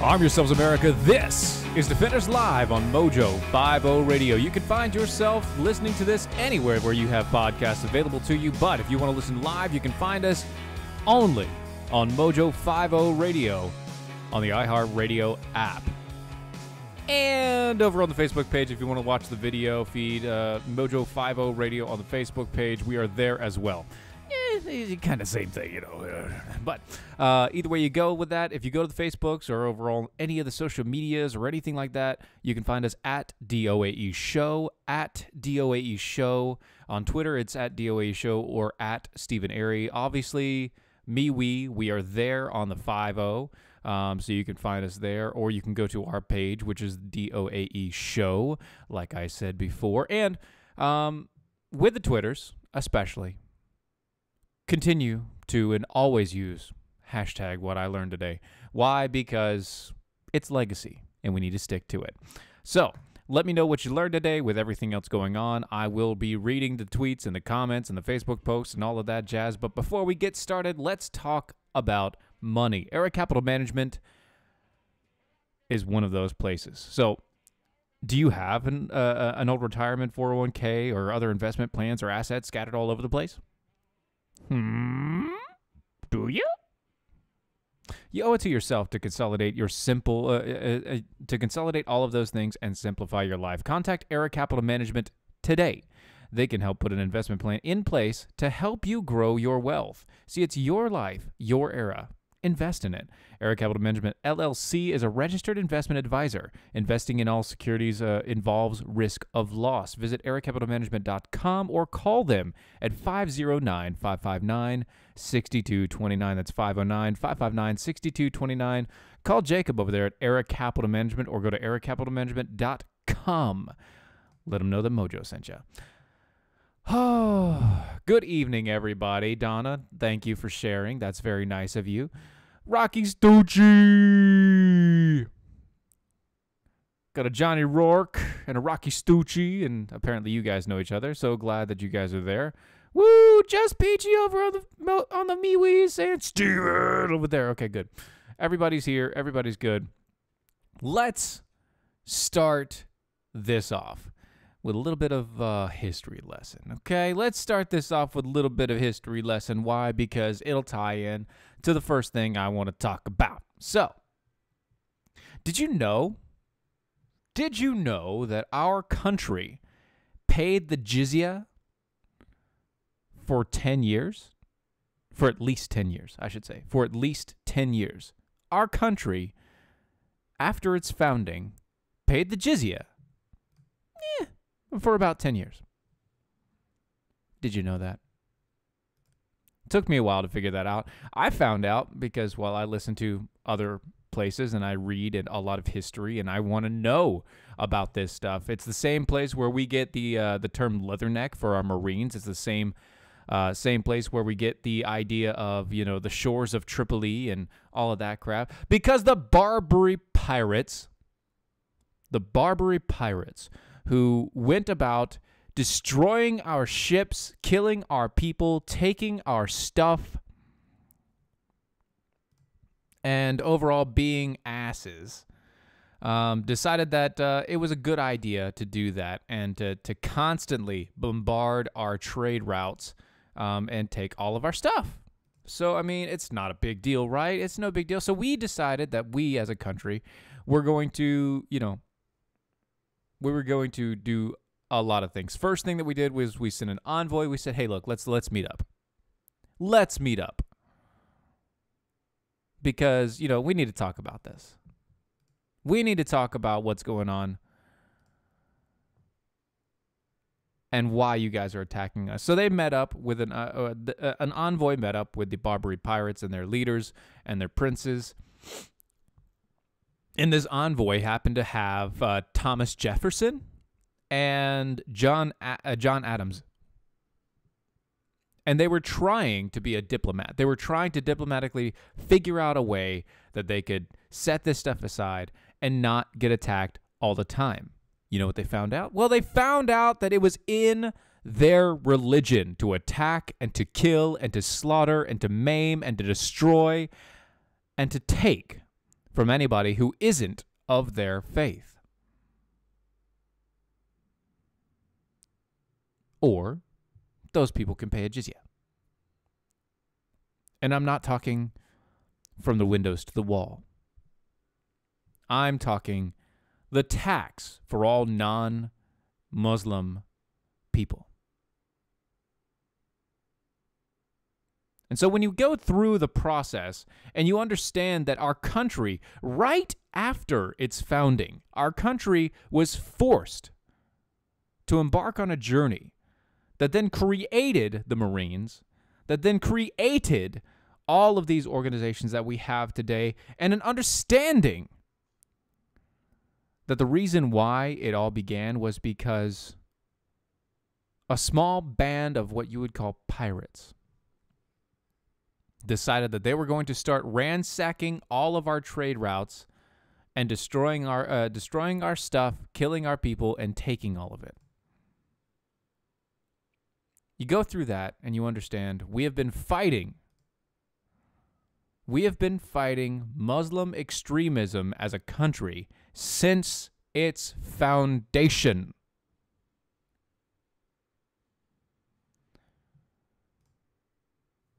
Arm yourselves, America. This is Defenders Live on Mojo 50 Radio. You can find yourself listening to this anywhere where you have podcasts available to you, but if you want to listen live, you can find us only on Mojo 50 Radio on the iHeartRadio app. And over on the Facebook page, if you want to watch the video feed, Mojo 50 Radio on the Facebook page, we are there as well. Kind of same thing, you know. But either way you go with that, if you go to the Facebooks or over on any of the social medias or anything like that, you can find us at DOAE Show, at DOAE Show. On Twitter, it's at DOAE Show or at Steven Airey. Obviously, we are there on the 50. So you can find us there, or you can go to our page, which is DOAE Show, like I said before. And with the Twitters, especially, continue to and always use hashtag what I learned today. Why? Because it's legacy, and we need to stick to it. So let me know what you learned today with everything else going on. I will be reading the tweets and the comments and the Facebook posts and all of that jazz. But before we get started, let's talk about money. Airey Capital Management is one of those places. So do you have an old retirement 401k or other investment plans or assets scattered all over the place? Do you? You owe it to yourself to consolidate your to consolidate all of those things and simplify your life. Contact Airey Capital Management today. They can help put an investment plan in place to help you grow your wealth. See, it's your life, your era. Invest in it. Airey Capital Management LLC is a registered investment advisor. Investing in all securities involves risk of loss. Visit aireycapitalmanagement.com or call them at 509-559-6229. That's 509-559-6229. Call Jacob over there at Airey Capital Management or go to aireycapitalmanagement.com. Let them know that Mojo sent you. Oh, good evening, everybody. Donna, thank you for sharing. That's very nice of you. Rocky Stucci. Got a Johnny Rourke and a Rocky Stucci, and apparently you guys know each other. So glad that you guys are there. Woo, just Peachy over on the MeWe's and Steven over there. Okay, good. Everybody's here. Everybody's good. Let's start this off with a little bit of history lesson, okay? Let's start this off with a little bit of history lesson. Why? Because it'll tie in to the first thing I want to talk about. So, did you know that our country paid the jizya for 10 years? For at least 10 years, I should say. For at least 10 years. Our country, after its founding, paid the jizya for about 10 years. Did you know that? It took me a while to figure that out. I found out because, well, I listen to other places and I read a lot of history and I want to know about this stuff. It's the same place where we get the term leatherneck for our Marines. It's the same place where we get the idea of, you know, the shores of Tripoli and all of that crap. Because the Barbary pirates, who went about destroying our ships, killing our people, taking our stuff, and overall being asses, decided that it was a good idea to do that and to constantly bombard our trade routes and take all of our stuff. So, I mean, it's not a big deal, right? It's no big deal. So we decided that we as a country were going to, you know, we were going to do a lot of things. First thing that we did was we sent an envoy. We said, hey, look, let's meet up. Let's meet up. Because, you know, we need to talk about this. We need to talk about what's going on and why you guys are attacking us. So they met up with an envoy met up with the Barbary pirates and their leaders and their princes. And this envoy happened to have Thomas Jefferson and John Adams. And they were trying to be a diplomat. They were trying to diplomatically figure out a way that they could set this stuff aside and not get attacked all the time. You know what they found out? Well, they found out that it was in their religion to attack and to kill and to slaughter and to maim and to destroy and to take from anybody who isn't of their faith. Or those people can pay a jizya. And I'm not talking from the windows to the wall. I'm talking the tax for all non-Muslim people. And so when you go through the process and you understand that our country, right after its founding, our country was forced to embark on a journey that then created the Marines, that then created all of these organizations that we have today, and an understanding that the reason why it all began was because a small band of what you would call pirates decided that they were going to start ransacking all of our trade routes and destroying our stuff, killing our people, and taking all of it. You go through that and you understand we have been fighting. We have been fighting Muslim extremism as a country since its foundation.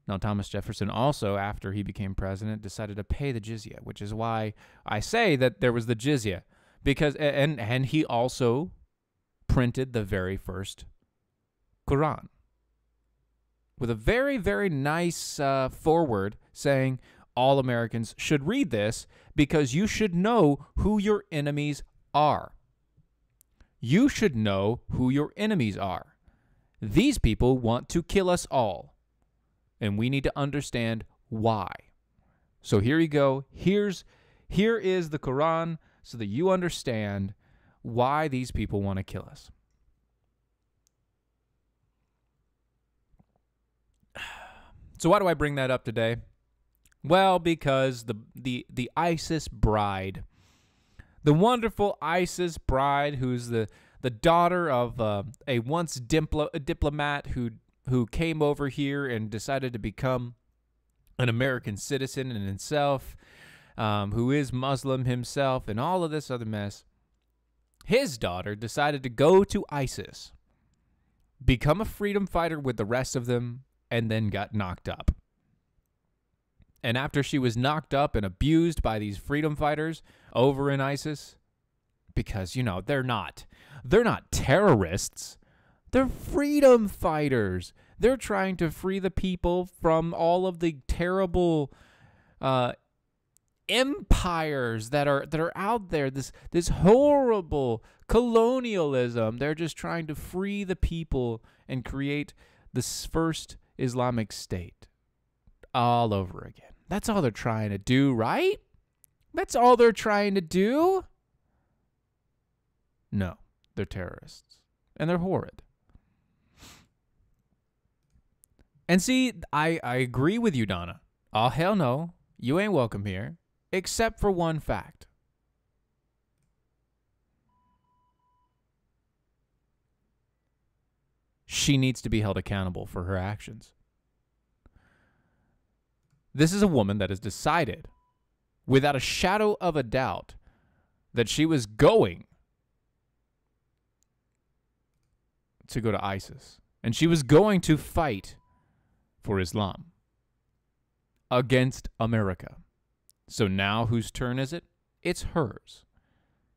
Now, Thomas Jefferson also, after he became president, decided to pay the jizya, which is why I say that there was the jizya, because and he also printed the very first Quran with a very, very nice foreword saying all Americans should read this because you should know who your enemies are. You should know who your enemies are. These people want to kill us all. And we need to understand why. So here you go. Here is the Quran so that you understand why these people want to kill us. So why do I bring that up today? Well, because the ISIS bride, the wonderful ISIS bride, who's the daughter of a once diplomat who came over here and decided to become an American citizen in himself, who is Muslim himself, and all of this other mess. His daughter decided to go to ISIS, become a freedom fighter with the rest of them, and then got knocked up. And after she was knocked up and abused by these freedom fighters over in ISIS, because, you know, they're not terrorists. They're freedom fighters. They're trying to free the people from all of the terrible empires that are out there. This horrible colonialism. They're just trying to free the people and create this first Islamic state all over again. That's all they're trying to do, right? That's all they're trying to do? No, they're terrorists. And they're horrid. And see, I agree with you, Donna. Oh, hell no. You ain't welcome here. Except for one fact. She needs to be held accountable for her actions. This is a woman that has decided, without a shadow of a doubt, that she was going to go to ISIS. And she was going to fight for Islam against America. So now whose turn is it? It's hers.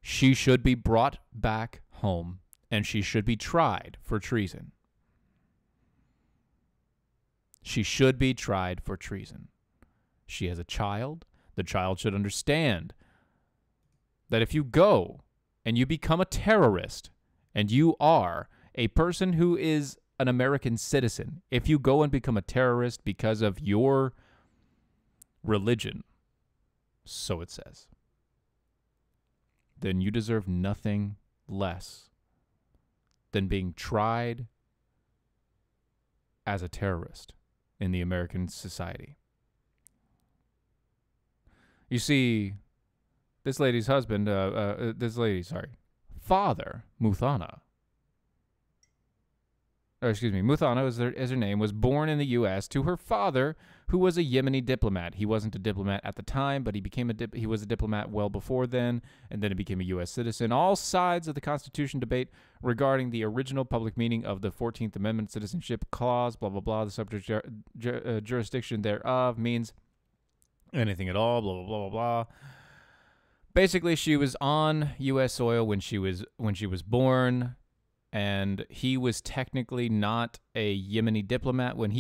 She should be brought back home and she should be tried for treason. She should be tried for treason. She has a child. The child should understand that if you go and you become a terrorist and you are a person who is an American citizen, if you go and become a terrorist because of your religion, so it says, then you deserve nothing less than being tried as a terrorist in the American society. You see, this lady's husband, father, Muthana, Muthana is her name, was born in the U.S. to her father, who was a Yemeni diplomat. He wasn't a diplomat at the time, but he was a diplomat well before then, and then he became a U.S. citizen. All sides of the Constitution debate regarding the original public meaning of the 14th Amendment citizenship clause, blah, blah, blah, the subject jurisdiction thereof means anything at all, blah, blah, blah, blah, blah. Basically, she was on U.S. soil when she was born, and he was technically not a Yemeni diplomat when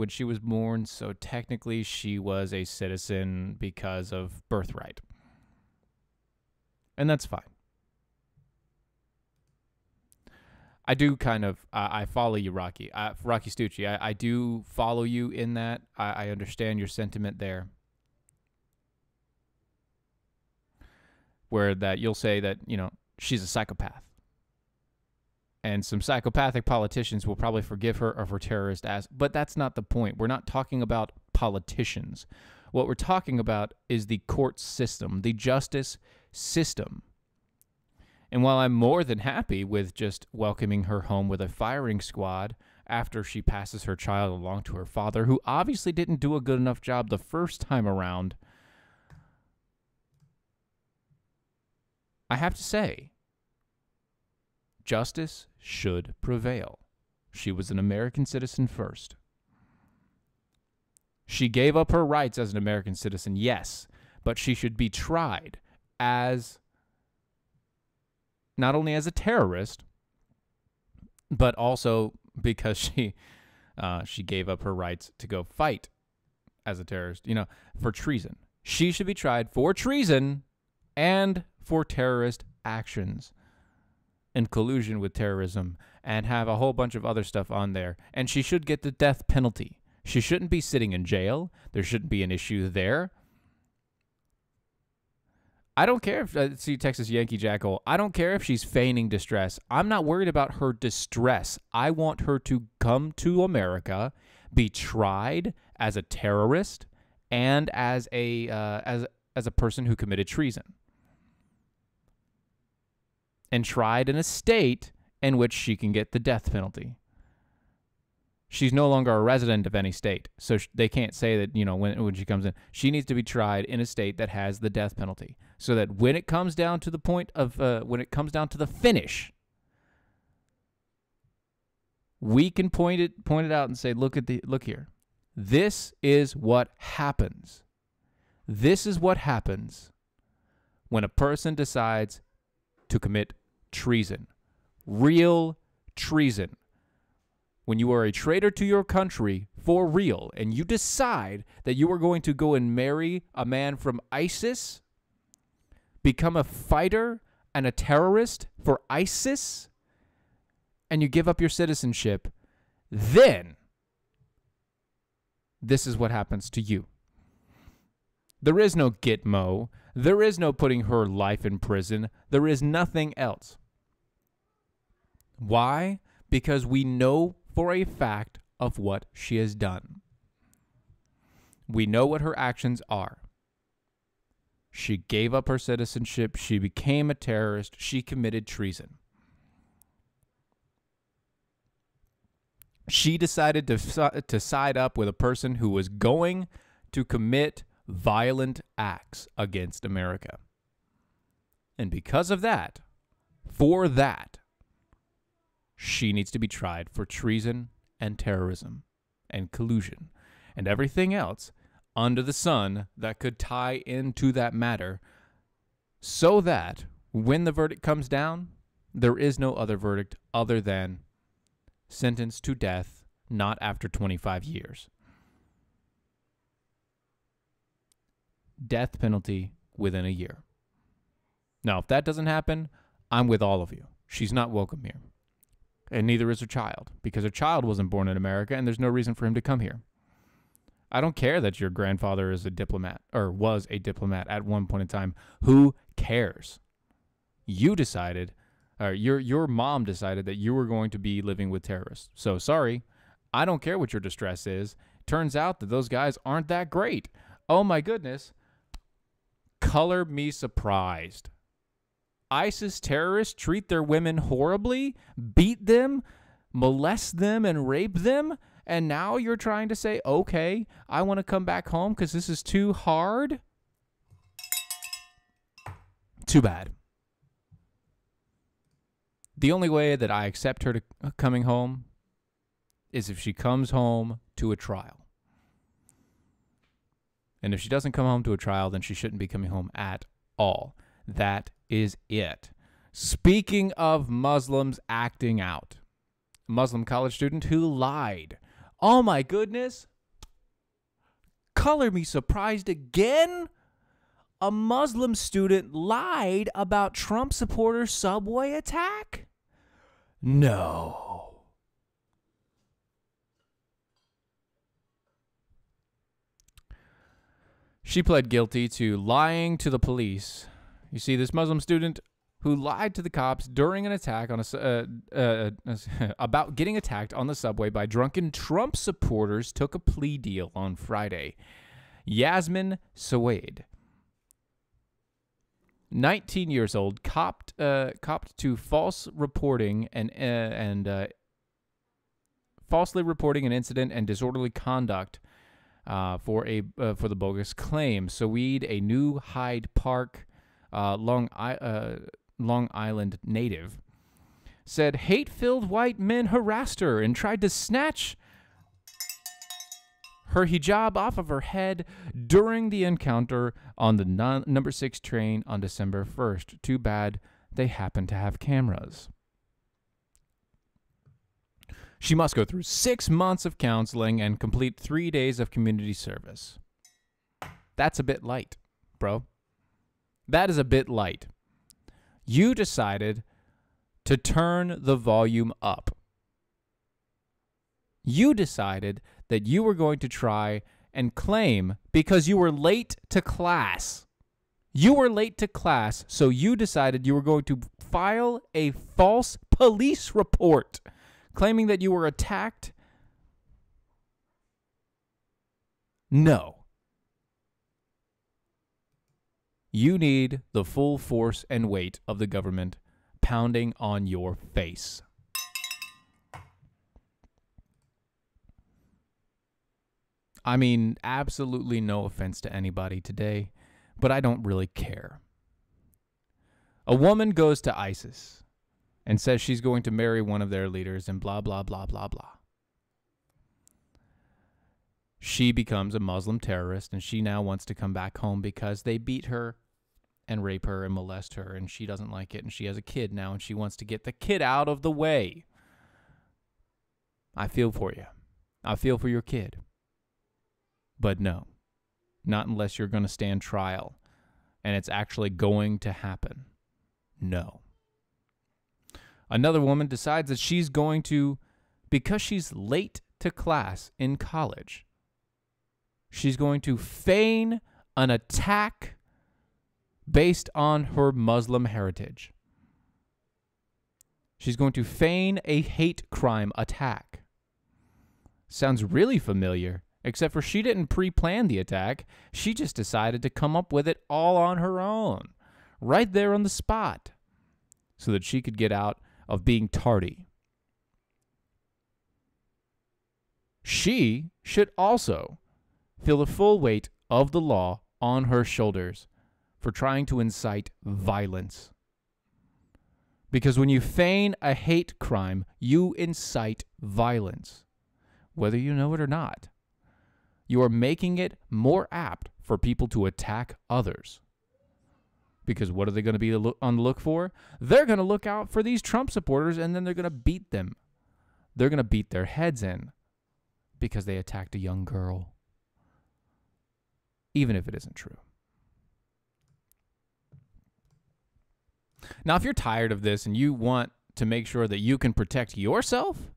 she was born, so technically she was a citizen because of birthright. And that's fine. I do kind of, I follow you, Rocky Stucci. I do follow you in that. I understand your sentiment there. Where that you'll say that, she's a psychopath. And some psychopathic politicians will probably forgive her of her terrorist acts. But that's not the point. We're not talking about politicians. What we're talking about is the court system, the justice system. And while I'm more than happy with just welcoming her home with a firing squad after she passes her child along to her father, who obviously didn't do a good enough job the first time around, I have to say, justice should prevail. She was an American citizen first. She gave up her rights as an American citizen, yes, but she should be tried as not only as a terrorist, but also because she gave up her rights to go fight as a terrorist, for treason. She should be tried for treason and for terrorist actions and collusion with terrorism and have a whole bunch of other stuff on there. And she should get the death penalty. She shouldn't be sitting in jail. There shouldn't be an issue there. I don't care if, see Texas Yankee Jackal, I don't care if she's feigning distress. I'm not worried about her distress. I want her to come to America, be tried as a terrorist and as a person who committed treason. And tried in a state in which she can get the death penalty. She's no longer a resident of any state, so they can't say that, when she comes in. She needs to be tried in a state that has the death penalty, so that when it comes down to the point of, when it comes down to the finish, we can point it out and say, look here. This is what happens. This is what happens when a person decides to commit treason. Real treason. When you are a traitor to your country for real and you decide that you are going to go and marry a man from ISIS, become a fighter and a terrorist for ISIS, and you give up your citizenship, then this is what happens to you. There is no Gitmo. There is no putting her life in prison. There is nothing else. Why? Because we know for a fact of what she has done. We know what her actions are. She gave up her citizenship. She became a terrorist. She committed treason. She decided to side up with a person who was going to commit violent acts against America. And because of that, for that, she needs to be tried for treason and terrorism and collusion and everything else under the sun that could tie into that matter, so that when the verdict comes down, there is no other verdict other than sentence to death, not after 25 years. Death penalty within a year. Now, if that doesn't happen, I'm with all of you. She's not welcome here. And neither is her child, because her child wasn't born in America, and there's no reason for him to come here. I don't care that your grandfather is a diplomat, or was a diplomat at one point in time. Who cares? You decided, or your mom decided that you were going to be living with terrorists. So sorry, I don't care what your distress is. Turns out that those guys aren't that great. Oh my goodness. Color me surprised. ISIS terrorists treat their women horribly, beat them, molest them and rape them, and now you're trying to say, okay, I want to come back home because this is too hard? Too bad. The only way that I accept her to coming home is if she comes home to a trial. And if she doesn't come home to a trial, then she shouldn't be coming home at all. That is it. Speaking of Muslims acting out, a Muslim college student who lied. Oh my goodness. Color me surprised again. A Muslim student lied about Trump supporter subway attack? No. She pled guilty to lying to the police. You see, this Muslim student who lied to the cops during an attack on about getting attacked on the subway by drunken Trump supporters took a plea deal on Friday. Yasmin Sawaid, 19 years old, copped to falsely reporting an incident and disorderly conduct for the bogus claim. Saweed, a New Hyde Park, Long Island native, said hate-filled white men harassed her and tried to snatch her hijab off of her head during the encounter on the number 6 train on December 1st. Too bad they happen to have cameras. She must go through 6 months of counseling and complete 3 days of community service. That's a bit light, bro. That is a bit light. You decided to turn the volume up. You decided that you were going to try and claim because you were late to class. You were late to class, so you decided you were going to file a false police report claiming that you were attacked. No. You need the full force and weight of the government pounding on your face. I mean, absolutely no offense to anybody today, but I don't really care. A woman goes to ISIS and says she's going to marry one of their leaders and blah, blah, blah, blah, blah. She becomes a Muslim terrorist, and she now wants to come back home because they beat her and rape her and molest her, and she doesn't like it, and she has a kid now, and she wants to get the kid out of the way. I feel for you. I feel for your kid. But no, not unless you're going to stand trial and it's actually going to happen. No. Another woman decides that she's going to, because she's late to class in college, she's going to feign an attack based on her Muslim heritage. She's going to feign a hate crime attack. Sounds really familiar. Except for she didn't pre-plan the attack. She just decided to come up with it all on her own, right there on the spot, so that she could get out of being tardy. She should also feel the full weight of the law on her shoulders for trying to incite violence. Because when you feign a hate crime, you incite violence, whether you know it or not. You are making it more apt for people to attack others. Because what are they going to be on the look for? They're going to look out for these Trump supporters, and then they're going to beat them. They're going to beat their heads in because they attacked a young girl. Even if it isn't true. Now, if you're tired of this and you want to make sure that you can protect yourself,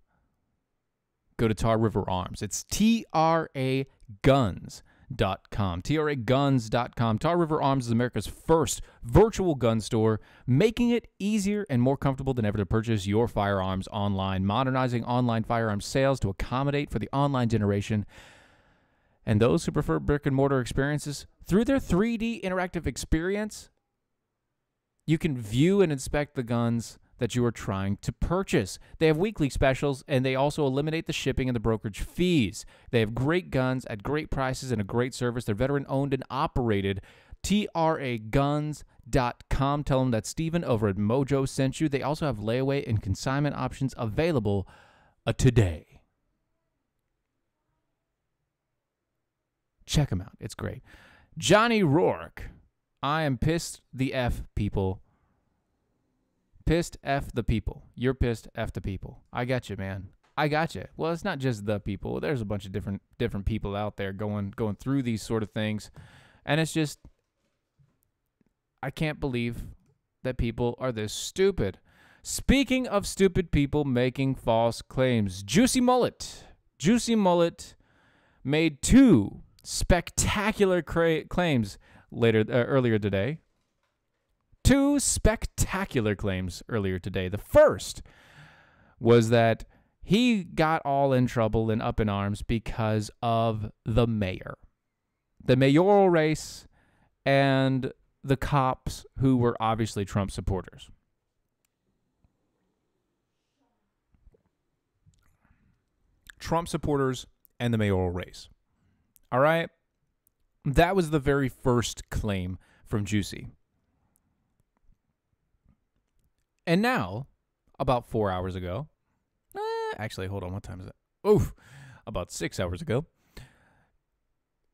go to Tar River Arms. It's TRAGuns.com. TRAGuns.com. Tar River Arms is America's first virtual gun store, making it easier and more comfortable than ever to purchase your firearms online, modernizing online firearms sales to accommodate for the online generation and those who prefer brick and mortar experiences. Through their 3D interactive experience, you can view and inspect the guns that you are trying to purchase. They have weekly specials, and they also eliminate the shipping and the brokerage fees. They have great guns at great prices and a great service. They're veteran-owned and operated. TRAGuns.com. Tell them that Steven over at Mojo sent you. They also have layaway and consignment options available today. Check them out. It's great. Johnny Rourke. I am pissed the F, people. Pissed F the people. You're pissed F the people. I got you, man. I got you. Well, it's not just the people. There's a bunch of different people out there going through these sort of things. And it's just, I can't believe that people are this stupid. Speaking of stupid people making false claims, Juicy Mullet made two spectacular claims earlier today. Two spectacular claims earlier today. The first was that he got all in trouble and up in arms because of the mayor, the mayoral race, and the cops who were obviously Trump supporters. Trump supporters and the mayoral race. All right? That was the very first claim from Juicy. And now, about 4 hours ago, actually, hold on, what time is it? About 6 hours ago,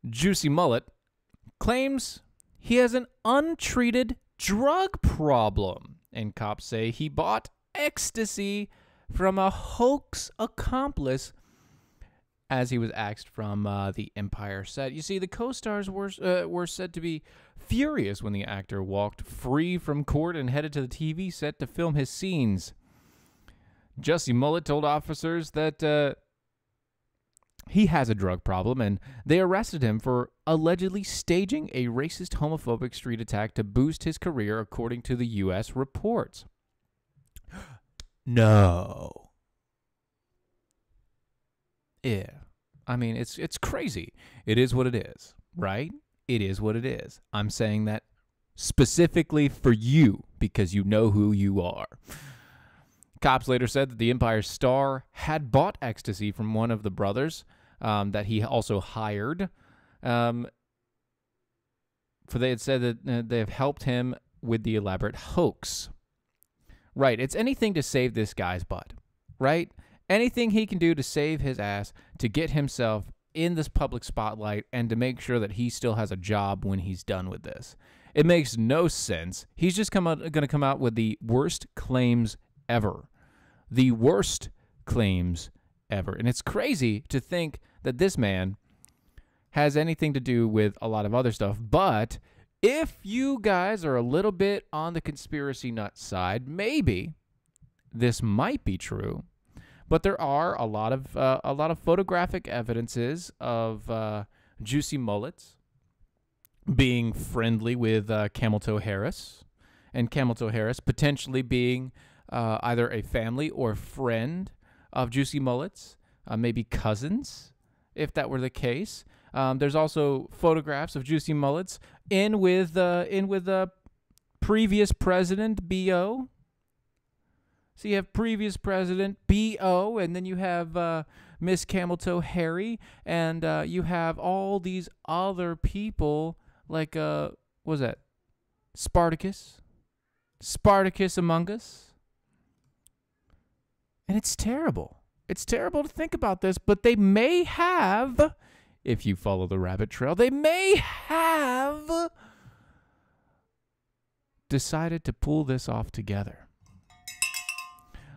Juicy Mullet claims he has an untreated drug problem. And cops say he bought ecstasy from a hoax accomplice as he was axed from the Empire set. You see, the co-stars were said to be furious when the actor walked free from court and headed to the TV set to film his scenes. Juicy Mullet told officers that he has a drug problem, and they arrested him for allegedly staging a racist, homophobic street attack to boost his career, according to the U.S. reports. No. Yeah. I mean, it's crazy. It is what it is, right? It is what it is. I'm saying that specifically for you because you know who you are. Cops later said that the Empire star had bought ecstasy from one of the brothers that he also hired. For they had said that they have helped him with the elaborate hoax. Right. It's anything to save this guy's butt, right? Anything he can do to save his ass, to get himself in this public spotlight, and to make sure that he still has a job when he's done with this. It makes no sense. He's just going to come out with the worst claims ever. The worst claims ever. And it's crazy to think that this man has anything to do with a lot of other stuff. But if you guys are a little bit on the conspiracy nut side, maybe this might be true. But there are a lot of photographic evidences of Juicy Mullets being friendly with Camel Toe Harris, and Camel Toe Harris potentially being either a family or friend of Juicy Mullets, maybe cousins, if that were the case. There's also photographs of Juicy Mullets in with previous president B.O. So you have previous president B.O., and then you have Miss Camel Toe Harry, and you have all these other people like, what was that? Spartacus among us. And it's terrible. It's terrible to think about this, but they may have, if you follow the rabbit trail, they may have decided to pull this off together.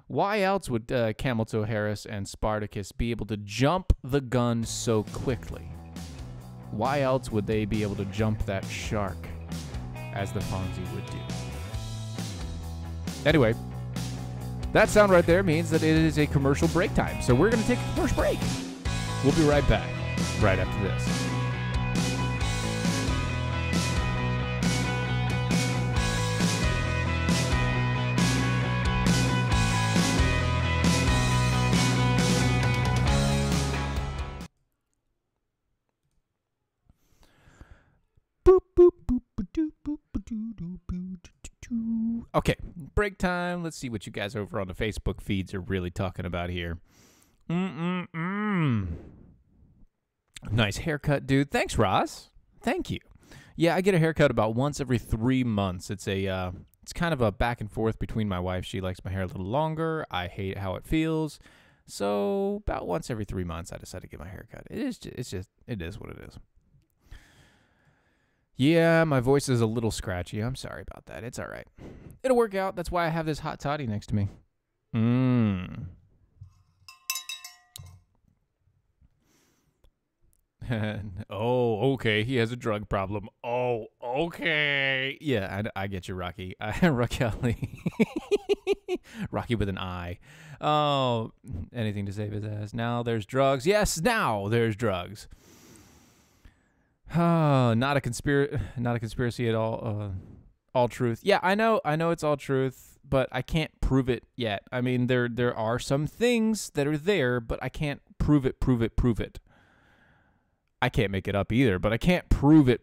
Why else would Camel Toe Harris and Spartacus be able to jump the gun so quickly? Why else would they be able to jump that shark as the Fonzie would do? Anyway, that sound right there means that it is a commercial break time. So we're going to take a commercial break. We'll be right back right after this. Okay, break time. Let's see what you guys over on the Facebook feeds are really talking about here. Nice haircut, dude. Thanks, Ross. Thank you. Yeah, I get a haircut about once every 3 months. It's kind of a back and forth between my wife. She likes my hair a little longer. I hate how it feels. So about once every 3 months, I decide to get my haircut. It is what it is. Yeah, my voice is a little scratchy. I'm sorry about that. It's all right. It'll work out. That's why I have this hot toddy next to me. Oh, okay. He has a drug problem. Oh, okay. Yeah, I get you, Rocky. Rocky. Rocky with an I. Oh, anything to save his ass. Now there's drugs. Yes, now there's drugs. Oh, not a conspiracy at all. All truth. Yeah, I know it's all truth, but I can't prove it yet. I mean, there are some things that are there, but I can't prove it. I can't make it up either, but I can't prove it.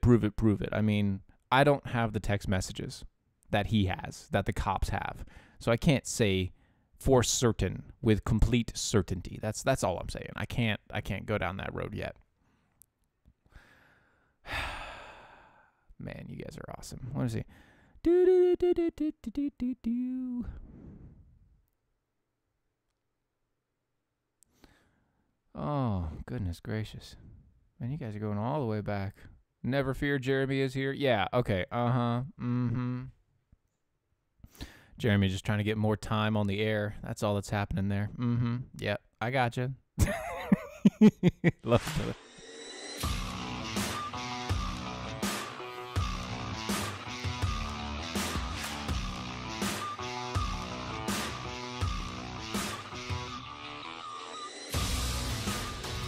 I mean, I don't have the text messages that he has, that the cops have. So I can't say for certain with complete certainty. That's all I'm saying. I can't go down that road yet. Man, you guys are awesome. Let me see. Oh, goodness gracious. Man, you guys are going all the way back. Never fear, Jeremy is here. Yeah, okay. Jeremy just trying to get more time on the air. That's all that's happening there. Yep, I gotcha. Love it.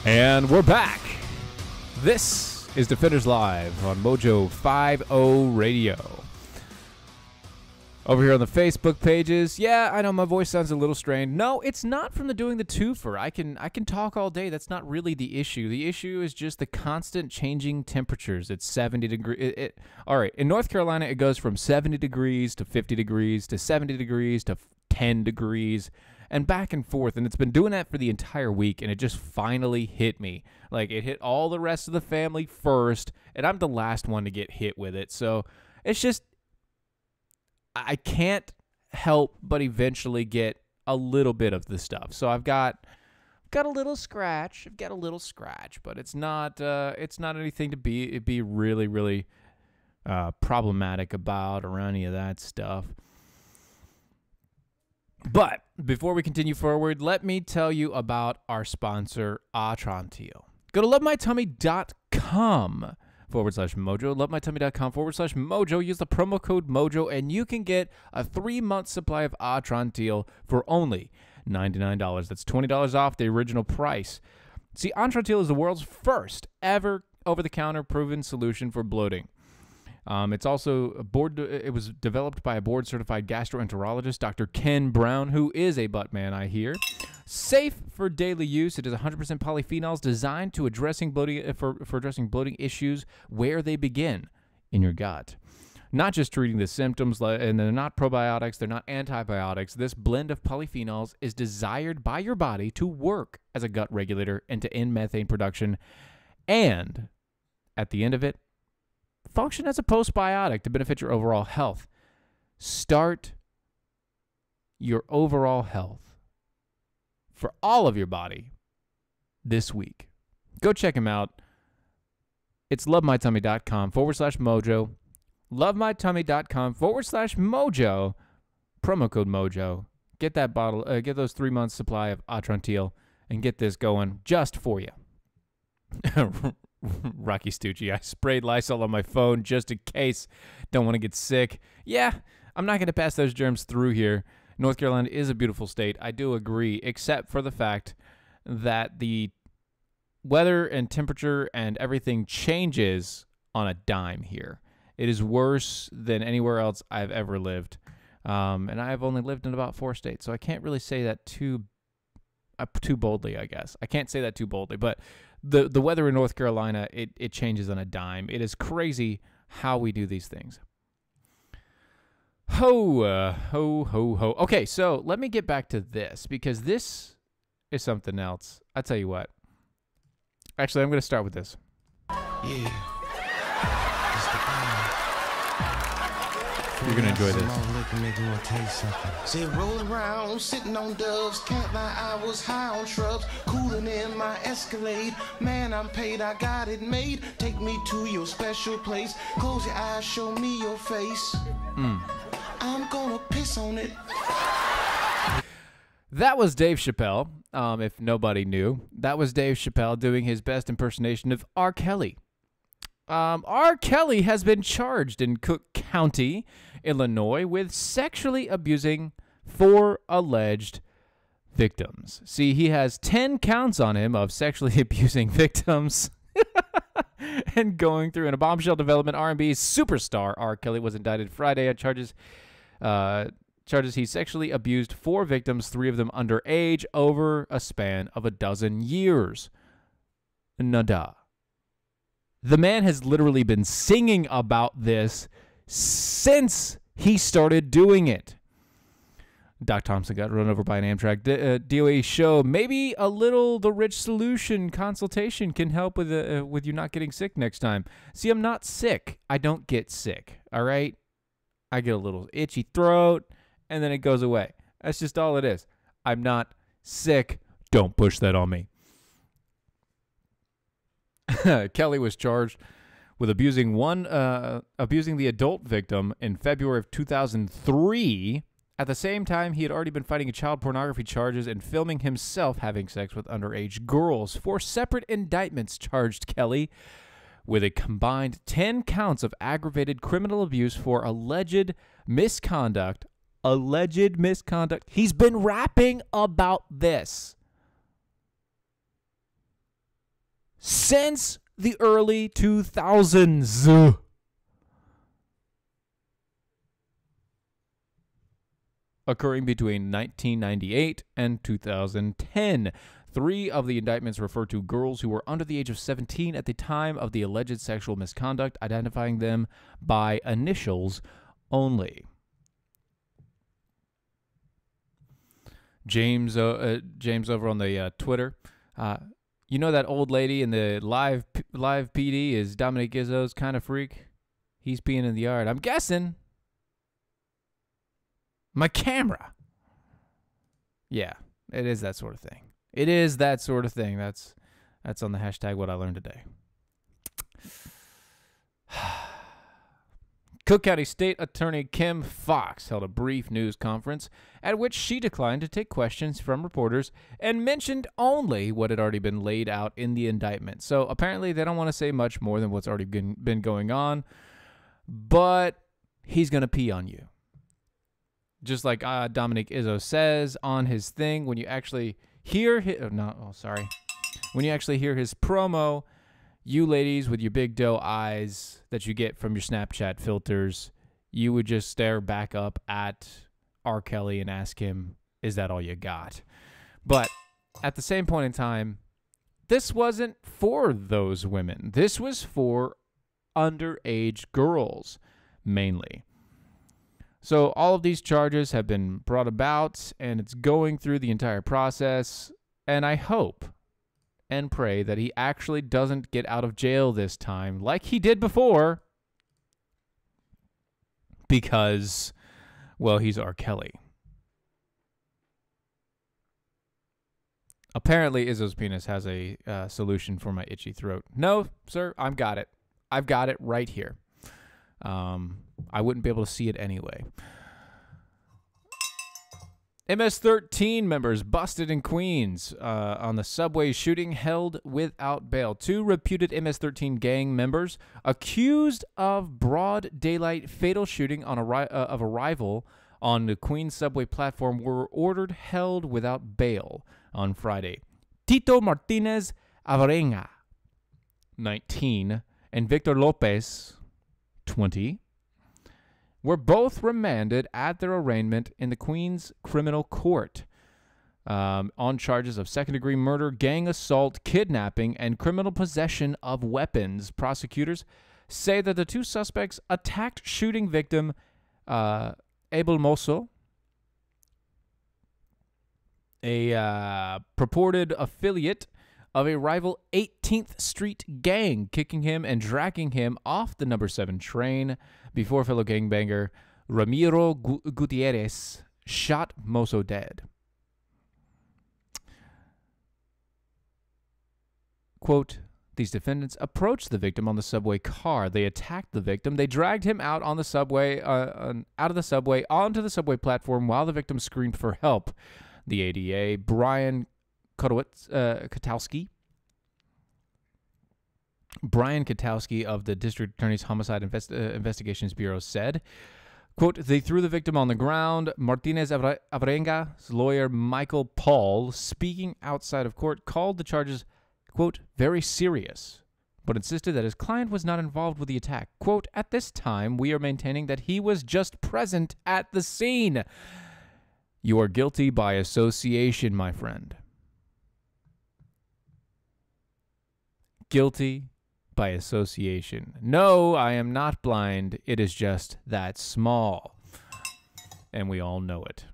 And we're back. This is Defenders Live on Mojo 50 Radio. Over here on the Facebook pages, yeah, I know my voice sounds a little strained. No, it's not from the doing the twofer. I can talk all day. That's not really the issue. The issue is just the constant changing temperatures. It's 70 degrees. All right, in North Carolina, it goes from 70 degrees to 50 degrees to 70 degrees to 10 degrees. And back and forth, and it's been doing that for the entire week, and it just finally hit me. Like, it hit all the rest of the family first, and I'm the last one to get hit with it. So it's just, I can't help but eventually get a little bit of the stuff. So I've got a little scratch. But it's not anything to be really, really problematic about or any of that stuff. But before we continue forward, let me tell you about our sponsor, Atrantil. Go to lovemytummy.com /Mojo, lovemytummy.com /Mojo. Use the promo code Mojo, and you can get a 3-month supply of Atrantil for only $99. That's $20 off the original price. See, Atrantil is the world's first ever over-the-counter proven solution for bloating. It's also it was developed by a board-certified gastroenterologist, Dr. Ken Brown, who is a butt man, I hear. Safe for daily use. It is 100% polyphenols designed to addressing bloating for addressing bloating issues where they begin, in your gut. Not just treating the symptoms, and they're not probiotics, they're not antibiotics. This blend of polyphenols is desired by your body to work as a gut regulator and to end methane production, and at the end of it, function as a postbiotic to benefit your overall health. Start your overall health for all of your body this week. Go check him out. It's lovemytummy.com /Mojo. Lovemytummy.com /Mojo. Promo code Mojo. Get that bottle, get those 3 months supply of Atrantil and get this going just for you. Rocky Stucci, I sprayed Lysol on my phone just in case. Don't want to get sick. Yeah, I'm not going to pass those germs through here. North Carolina is a beautiful state. I do agree, except for the fact that the weather and temperature and everything changes on a dime here. It is worse than anywhere else I've ever lived. And I've only lived in about 4 states, so I can't really say that too boldly, I guess. I can't say that too boldly, but the weather in North Carolina, it changes on a dime. It is crazy how we do these things. Ho, ho, ho. Okay, so let me get back to this, because this is something else. I tell you what. Actually, I'm going to start with this. Yeah. You're going to enjoy this. Say rolling around, sitting on doves, can't lie, I was high on shrubs, cooling in my Escalade. Man, I'm paid, I got it made. Take me to your special place. Close your eyes, show me your face. I'm gonna piss on it. That was Dave Chappelle, if nobody knew. That was Dave Chappelle doing his best impersonation of R. Kelly. R. Kelly has been charged in Cook County, Illinois, with sexually abusing 4 alleged victims. See, he has 10 counts on him of sexually abusing victims. And going through in a bombshell development, R&B superstar R. Kelly was indicted Friday on charges he sexually abused 4 victims, 3 of them underage, over a span of a dozen years. Nada. The man has literally been singing about this since he started doing it. Doc Thompson got run over by an Amtrak DOA show. Maybe a little The Rich Solution consultation can help with you not getting sick next time. See, I'm not sick. I don't get sick, all right? I get a little itchy throat, and then it goes away. That's just all it is. I'm not sick. Don't push that on me. Kelly was charged with abusing the adult victim in February of 2003. At the same time, he had already been fighting child pornography charges and filming himself having sex with underage girls. 4 separate indictments charged Kelly with a combined 10 counts of aggravated criminal abuse for alleged misconduct. Alleged misconduct. He's been rapping about this since the early 2000s. Occurring between 1998 and 2010. 3 of the indictments refer to girls who were under the age of 17 at the time of the alleged sexual misconduct, identifying them by initials only. James over on the Twitter. You know that old lady in the live PD is Dominic Izzo's kind of freak? He's peeing in the yard. I'm guessing. My camera. Yeah, it is that sort of thing. It is that sort of thing. That's on the hashtag what I learned today. Cook County State Attorney Kim Fox held a brief news conference at which she declined to take questions from reporters and mentioned only what had already been laid out in the indictment. So apparently they don't want to say much more than what's already been going on, but he's going to pee on you. Just like Dominic Izzo says on his thing, when you actually hear when you actually hear his promo, you ladies with your big doe eyes that you get from your Snapchat filters, you would just stare back up at R. Kelly and ask him, is that all you got? But at the same point in time, this wasn't for those women. This was for underage girls, mainly. So all of these charges have been brought about, and it's going through the entire process, and I hope and pray that he actually doesn't get out of jail this time like he did before, because, well, he's R. Kelly. Apparently, Izzo's penis has a solution for my itchy throat. No, sir, I've got it. I've got it right here. I wouldn't be able to see it anyway. MS-13 members busted in Queens on the subway shooting held without bail. 2 reputed MS-13 gang members accused of broad daylight fatal shooting of a rival on the Queens subway platform were ordered held without bail on Friday. Tito Martinez Avarenga, 19, and Victor Lopez, 20, were both remanded at their arraignment in the Queens Criminal Court on charges of second-degree murder, gang assault, kidnapping, and criminal possession of weapons. Prosecutors say that the 2 suspects attacked shooting victim Abel Mosso, a purported affiliate of a rival 18th Street gang, kicking him and dragging him off the number 7 train before fellow gangbanger Ramiro Gutierrez shot Mosso dead. Quote, these defendants approached the victim on the subway car. They attacked the victim. They dragged him out on the subway, out of the subway, onto the subway platform while the victim screamed for help. The ADA, Brian Katowski of the District Attorney's Homicide Investigations Bureau said, quote, they threw the victim on the ground. Martinez Avrenga's lawyer, Michael Paul, speaking outside of court, called the charges, quote, very serious, but insisted that his client was not involved with the attack. Quote, at this time, we are maintaining that he was just present at the scene. You are guilty by association, my friend. Guilty by association. No, I am not blind. It is just that small. And we all know it.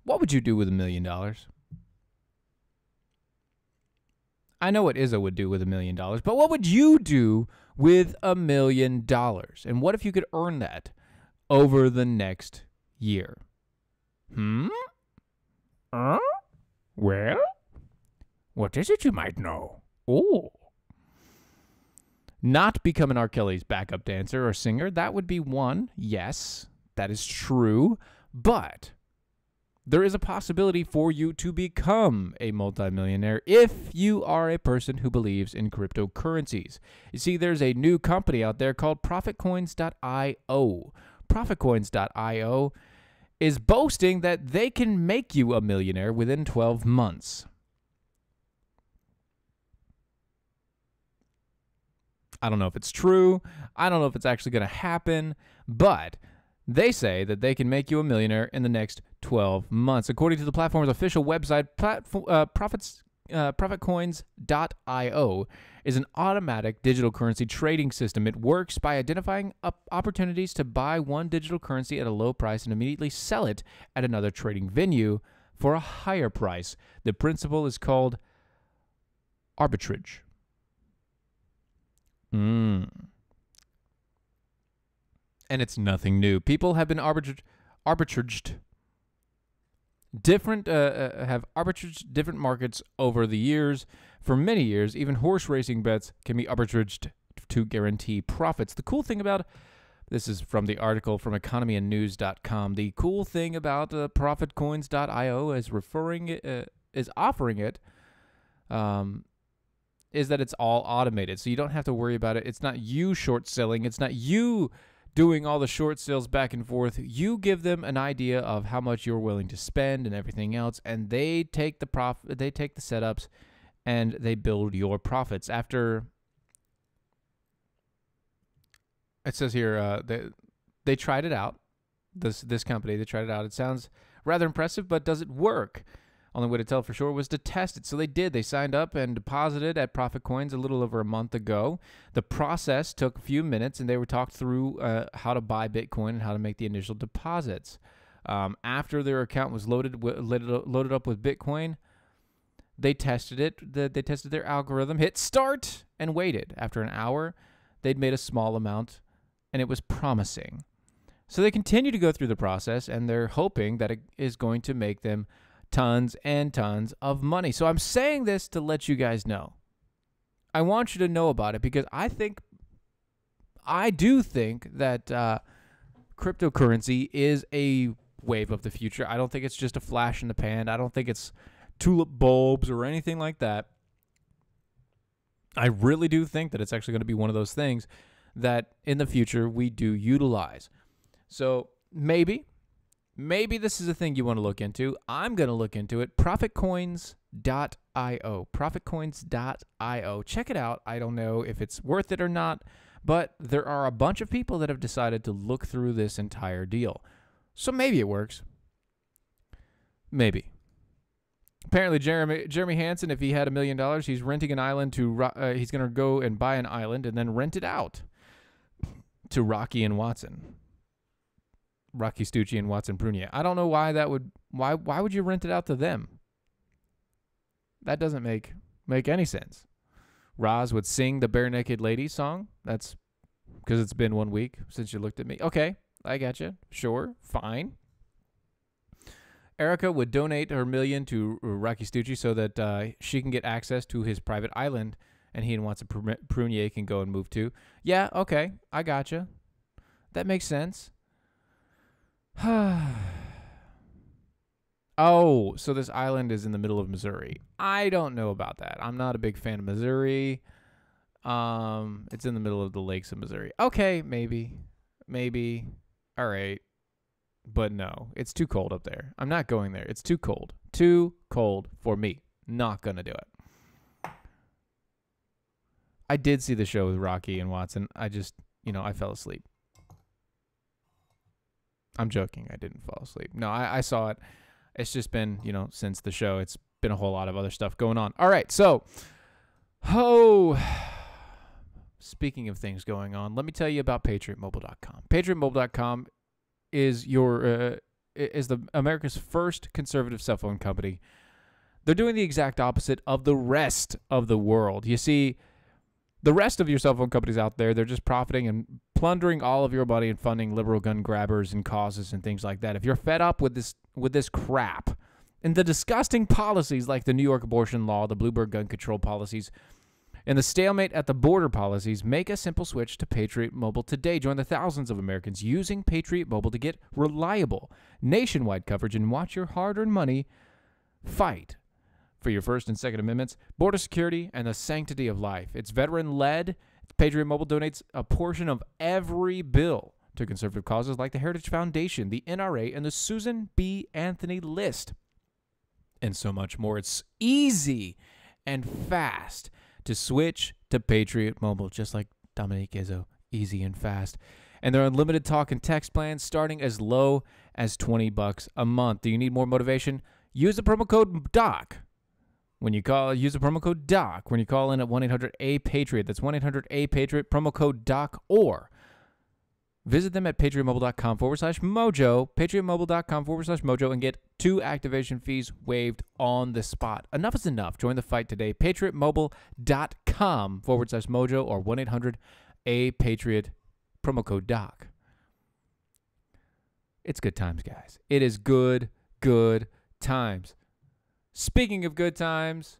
What would you do with $1 million? I know what Izzo would do with $1 million, but what would you do with $1 million? And what if you could earn that over the next year? Well, what is it you might know? Oh. Not become an R. Kelly's backup dancer or singer. That would be one. Yes, that is true. But there is a possibility for you to become a multimillionaire if you are a person who believes in cryptocurrencies. You see, there's a new company out there called ProfitCoins.io. ProfitCoins.io is boasting that they can make you a millionaire within 12 months. I don't know if it's true. I don't know if it's actually going to happen, but they say that they can make you a millionaire in the next 12 months. According to the platform's official website, ProfitCoins.io is an automatic digital currency trading system. It works by identifying opportunities to buy one digital currency at a low price and immediately sell it at another trading venue for a higher price. The principle is called arbitrage. And it's nothing new. People have been arbitraged different markets over the years. For many years, even horse racing bets can be arbitraged to guarantee profits. The cool thing about this is from the article from economyandnews.com. The cool thing about ProfitCoins.io is offering it is that it's all automated, so you don't have to worry about it. It's not you short selling. It's not you doing all the short sales back and forth. You give them an idea of how much you're willing to spend and everything else, and they take the setups and they build your profits. After it says here, they tried it out. This company, they tried it out. It sounds rather impressive, but does it work? Only way to tell for sure was to test it. So they did. They signed up and deposited at Profit Coins a little over a month ago. The process took a few minutes, and they were talked through how to buy Bitcoin and how to make the initial deposits. After their account was loaded up with Bitcoin, they tested it. They tested their algorithm, hit start, and waited. After an hour, they'd made a small amount, and it was promising. So they continue to go through the process, and they're hoping that it is going to make them tons and tons of money. So I'm saying this to let you guys know. I want you to know about it because I do think that cryptocurrency is a wave of the future. I don't think it's just a flash in the pan. I don't think it's tulip bulbs or anything like that. I really do think that it's actually going to be one of those things that in the future we do utilize. So maybe this is a thing you want to look into. I'm going to look into it. ProfitCoins.io. ProfitCoins.io. Check it out. I don't know if it's worth it or not, but there are a bunch of people that have decided to look through this entire deal. So maybe it works. Maybe. Apparently, Jeremy Hansen, if he had $1 million, he's renting an island he's going to go and buy an island and then rent it out to Rocky and Watson. Rocky Stucci and Watson Prunier. I don't know why that would. Why would you rent it out to them? That doesn't make any sense. Roz would sing the Bare Naked Ladies song. That's because it's been 1 week since you looked at me. Okay, I got you. Sure, fine. Erica would donate her $1 million to Rocky Stucci so that she can get access to his private island, and he and Watson Prunier can go and move to. Yeah, okay, I gotcha. That makes sense. Oh, so this island is in the middle of Missouri. I don't know about that. I'm not a big fan of Missouri. It's in the middle of the lakes of Missouri. Okay, maybe. All right. But no, it's too cold up there. I'm not going there. It's too cold. Too cold for me. Not going to do it. I did see the show with Rocky and Watson. I just, I fell asleep. I'm joking. I didn't fall asleep. No, I saw it. It's just been, since the show, it's been a whole lot of other stuff going on. All right, so, speaking of things going on, let me tell you about PatriotMobile.com. PatriotMobile.com is the America's first conservative cell phone company. They're doing the exact opposite of the rest of the world. You see, the rest of your cell phone companies out there, they're just profiting and plundering all of your money and funding liberal gun grabbers and causes and things like that. If you're fed up with this crap and the disgusting policies like the New York abortion law, the Bloomberg gun control policies, and the stalemate at the border policies, make a simple switch to Patriot Mobile today. Join the thousands of Americans using Patriot Mobile to get reliable nationwide coverage and watch your hard-earned money fight for your First and Second Amendments, border security, and the sanctity of life. It's veteran-led. Patriot Mobile donates a portion of every bill to conservative causes like the Heritage Foundation, the NRA, and the Susan B. Anthony List, and so much more. It's easy and fast to switch to Patriot Mobile, just like Dominique Izzo, easy and fast. And their unlimited talk and text plans starting as low as $20 a month. Do you need more motivation? Use the promo code DOC. Use the promo code DOC when you call in at 1-800-A-PATRIOT. That's 1-800-A-PATRIOT, promo code DOC, or visit them at patriotmobile.com/mojo, patriotmobile.com/mojo, and get 2 activation fees waived on the spot. Enough is enough. Join the fight today. patriotmobile.com/mojo or 1-800-A-PATRIOT, promo code DOC. It's good times, guys. It is good times. Speaking of good times,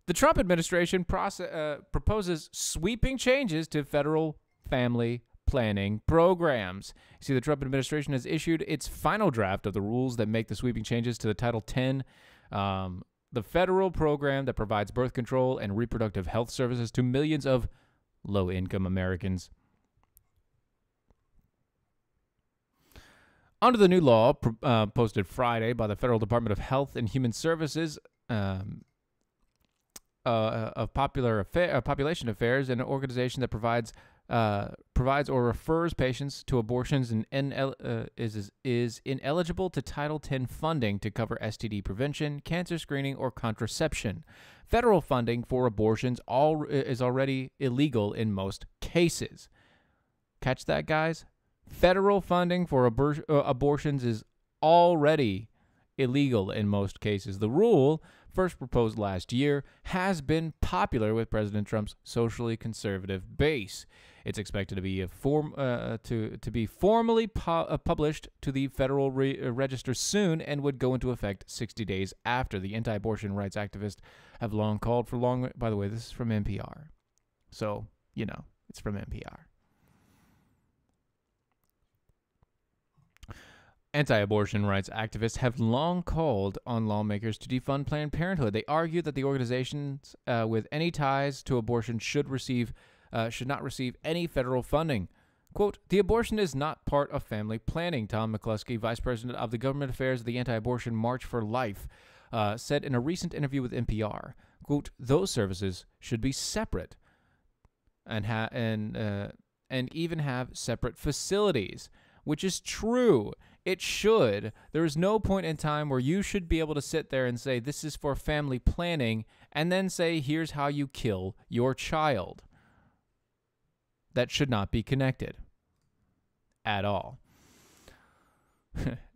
the Trump administration proposes sweeping changes to federal family planning programs. You see, the Trump administration has issued its final draft of the rules that make the sweeping changes to the Title X, the federal program that provides birth control and reproductive health services to millions of low-income Americans. Under the new law posted Friday by the Federal Department of Health and Human Services of Population Affairs, an organization that provides or refers patients to abortions and is ineligible to Title X funding to cover STD prevention, cancer screening, or contraception. Federal funding for abortions is already illegal in most cases. Catch that, guys? Federal funding for abortions is already illegal in most cases. The rule, first proposed last year, has been popular with President Trump's socially conservative base. It's expected to be formally published to the Federal Register soon and would go into effect 60 days after. The anti-abortion rights activists have long called for long. By the way, this is from NPR, so it's from NPR. Anti-abortion rights activists have long called on lawmakers to defund Planned Parenthood. They argue that the organizations with any ties to abortion should not receive any federal funding. Quote, "The abortion is not part of family planning," Tom McCluskey, vice president of the government affairs of the Anti-Abortion March for Life, said in a recent interview with NPR. Quote, "Those services should be separate and even have separate facilities," which is true. It should. There is no point in time where you should be able to sit there and say, this is for family planning, and then say, here's how you kill your child. That should not be connected at all.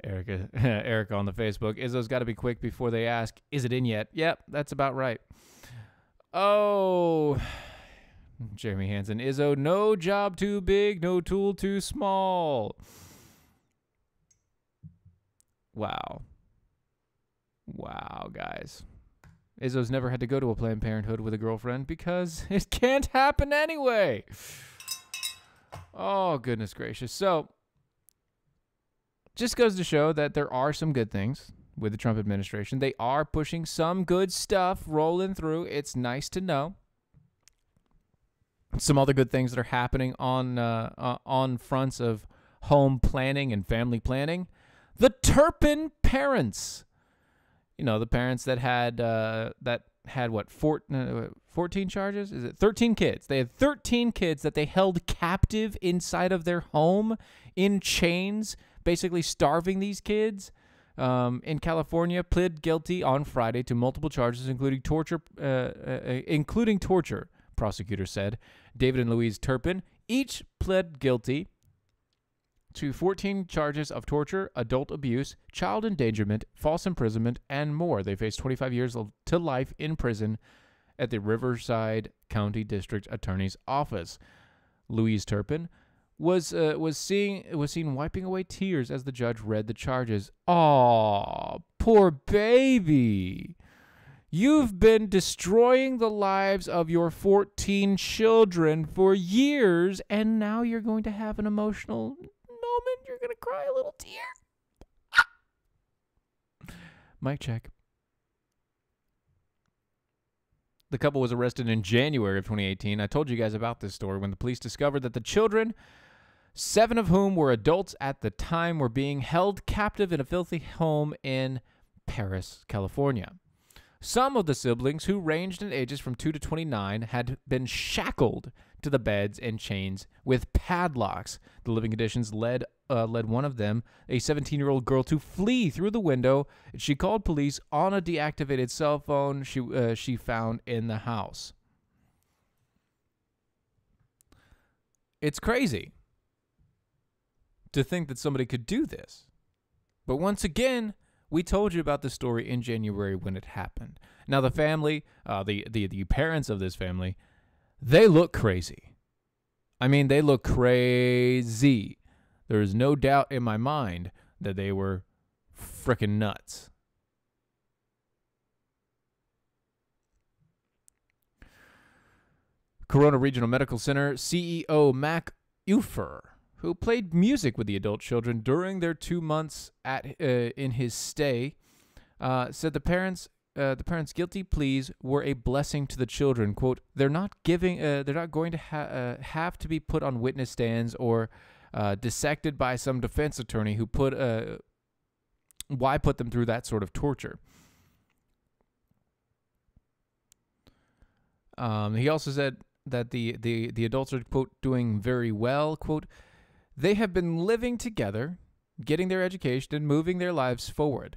Erica on the Facebook. Izzo's got to be quick before they ask, is it in yet? Yep, that's about right. Oh, Jeremy Hansen. Izzo, no job too big, no tool too small. Wow. Wow, guys. Izzo's never had to go to a Planned Parenthood with a girlfriend because it can't happen anyway. Oh, goodness gracious. So, just goes to show that there are some good things with the Trump administration. They are pushing some good stuff rolling through. It's nice to know. Some other good things that are happening on fronts of home planning and family planning. The Turpin parents. You know, the parents that had what, 14 charges? Is it 13 kids? They had 13 kids that they held captive inside of their home in chains, basically starving these kids. In California, pled guilty on Friday to multiple charges, including torture. Prosecutors said. David and Louise Turpin each pled guilty to 14 charges of torture, adult abuse, child endangerment, false imprisonment, and more. They face 25 years to life in prison at the Riverside County District Attorney's Office. Louise Turpin was seen wiping away tears as the judge read the charges. Aw, poor baby. You've been destroying the lives of your 14 children for years, and now you're going to have an emotional moment. You're going to cry a little tear. Mic check. The couple was arrested in January of 2018. I told you guys about this story when the police discovered that the children, 7 of whom were adults at the time, were being held captive in a filthy home in Paris, California. Some of the siblings, who ranged in ages from 2 to 29, had been shackled to the beds and chains with padlocks. The living conditions led one of them, a 17-year-old girl, to flee through the window. She called police on a deactivated cell phone she found in the house. It's crazy to think that somebody could do this. But once again, we told you about the story in January when it happened. Now, the family, the parents of this family, they look crazy. I mean, they look crazy. There is no doubt in my mind that they were frickin' nuts. Corona Regional Medical Center CEO Mac Ufer, who played music with the adult children during their 2 months in his stay, said the parents' guilty pleas were a blessing to the children. Quote, they're not going to have to be put on witness stands or dissected by some defense attorney who why put them through that sort of torture. He also said that the adults are, quote, doing very well. Quote, they have been living together, getting their education, and moving their lives forward.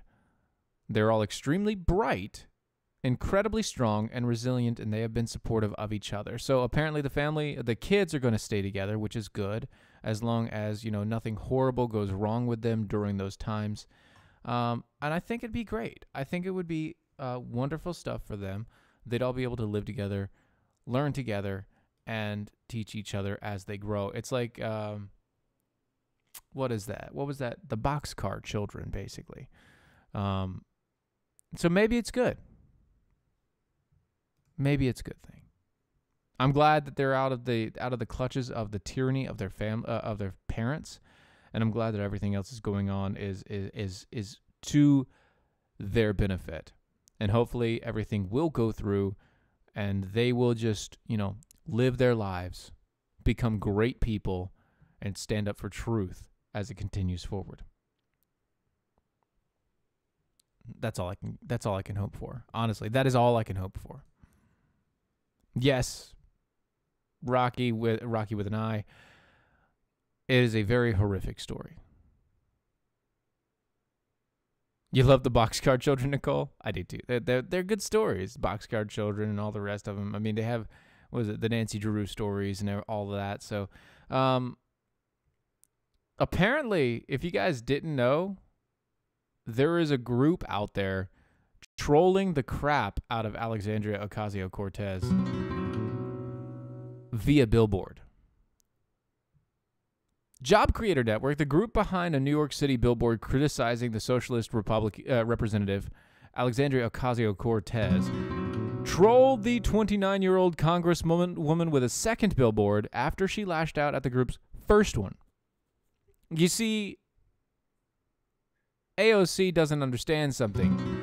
They're all extremely bright, incredibly strong, and resilient, and they have been supportive of each other. So apparently the kids are going to stay together, which is good, as long as, nothing horrible goes wrong with them during those times. And I think it'd be great. I think it would be wonderful stuff for them. They'd all be able to live together, learn together, and teach each other as they grow. It's like, what is that? What was that? The boxcar children, basically. So maybe it's good. Maybe it's a good thing. I'm glad that they're out of the clutches of the tyranny of their of their parents, and I'm glad that everything else is going on is to their benefit. And hopefully everything will go through and they will just, live their lives, become great people, and stand up for truth as it continues forward. That's all I can hope for. Honestly, that is all I can hope for. Yes, Rocky with an I. It is a very horrific story. You love the Boxcar Children, Nicole? I do too. They're good stories. Boxcar Children and all the rest of them. I mean, they have, what was it, the Nancy Drew stories and all of that. So, apparently, if you guys didn't know, there is a group out there trolling the crap out of Alexandria Ocasio-Cortez via billboard. Job Creator Network, the group behind a New York City billboard criticizing the Socialist Representative Alexandria Ocasio-Cortez, trolled the 29-year-old congresswoman with a second billboard after she lashed out at the group's first one. You see, AOC doesn't understand something.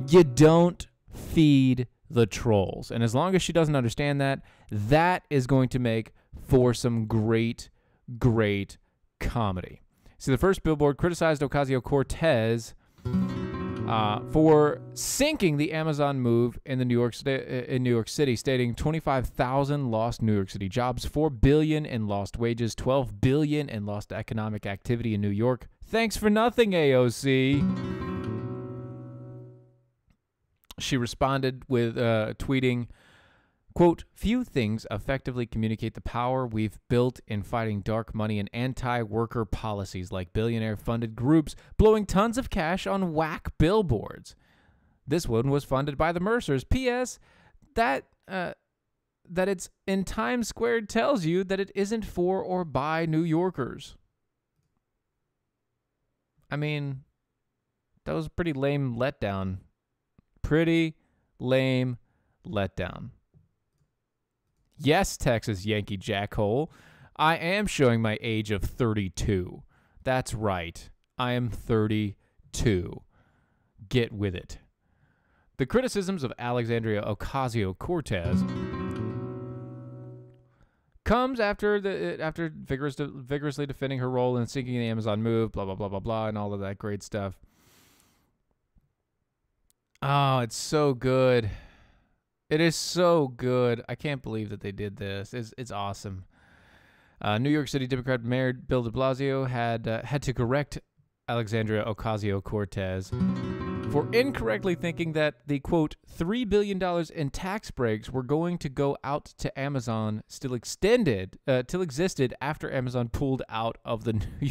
You don't feed the trolls. And as long as she doesn't understand that, that is going to make for some great comedy. See, the first billboard criticized Ocasio-Cortez for sinking the Amazon move in New York City, stating 25,000 lost New York City jobs, $4 billion in lost wages, $12 billion in lost economic activity in New York. Thanks for nothing, AOC. She responded with tweeting, quote, "Few things effectively communicate the power we've built in fighting dark money and anti-worker policies like billionaire-funded groups blowing tons of cash on whack billboards. This one was funded by the Mercers. P.S. That it's in Times Square tells you that it isn't for or by New Yorkers." I mean, that was a pretty lame letdown. Pretty lame letdown. Yes, Texas Yankee jackhole, I am showing my age of 32. That's right. I am 32. Get with it. The criticisms of Alexandria Ocasio-Cortez comes after vigorously defending her role in sinking the Amazon move, blah, blah, blah, blah, blah, and all of that great stuff. Oh, it's so good. It is so good. I can't believe that they did this. It's awesome. New York City Democrat Mayor Bill de Blasio had to correct Alexandria Ocasio-Cortez for incorrectly thinking that the, quote, $3 billion in tax breaks were going to go out to Amazon still existed after Amazon pulled out of New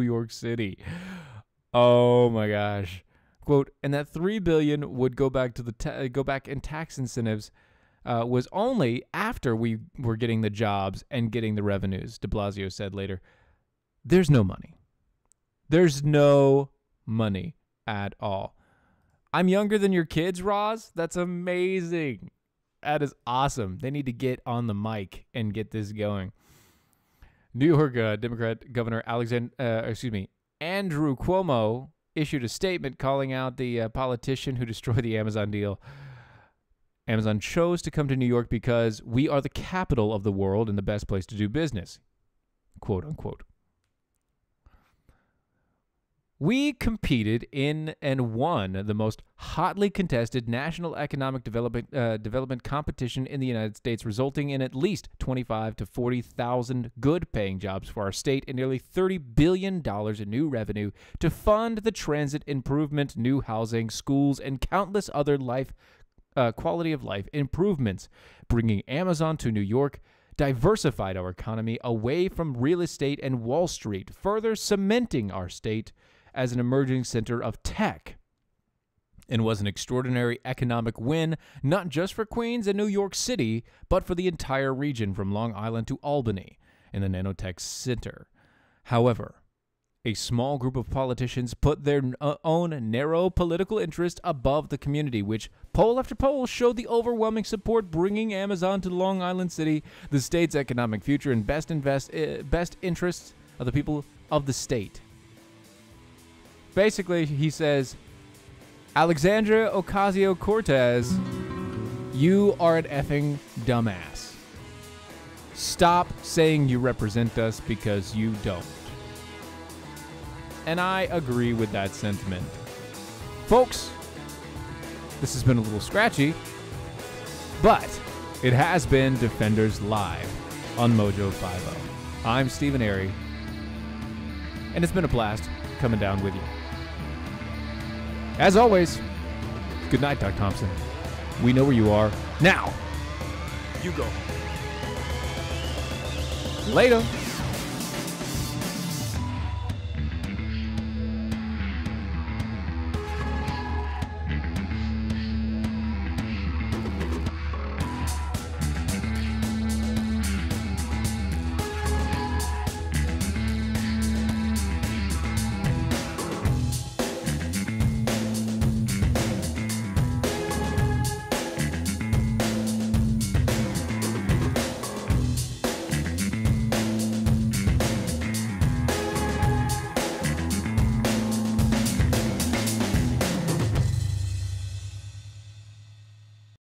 York City. Oh my gosh. Quote, and that $3 billion would go back to go back in tax incentives was only after we were getting the jobs and getting the revenues, de Blasio said later. There's no money. There's no money at all. I'm younger than your kids, Roz. That's amazing. That is awesome. They need to get on the mic and get this going. New York Democrat Governor Andrew Cuomo issued a statement calling out the politician who destroyed the Amazon deal. Amazon chose to come to New York because we are the capital of the world and the best place to do business, quote unquote. We competed in and won the most hotly contested national economic development competition in the United States, resulting in at least 25,000 to 40,000 good-paying jobs for our state and nearly $30 billion in new revenue to fund the transit improvement, new housing, schools, and countless other quality of life improvements. Bringing Amazon to New York diversified our economy away from real estate and Wall Street, further cementing our state as an emerging center of tech, and was an extraordinary economic win, not just for Queens and New York City, but for the entire region from Long Island to Albany in the nanotech center. However, a small group of politicians put their own narrow political interest above the community, which poll after poll showed the overwhelming support bringing Amazon to Long Island City, the state's economic future, and best interests of the people of the state. Basically, he says, Alexandria Ocasio-Cortez, you are an effing dumbass. Stop saying you represent us because you don't. And I agree with that sentiment. Folks, this has been a little scratchy, but it has been Defenders Live on Mojo 50. I'm Steven Airey, and it's been a blast coming down with you. As always, good night, Doc Thompson. We know where you are. Now, you go. Later.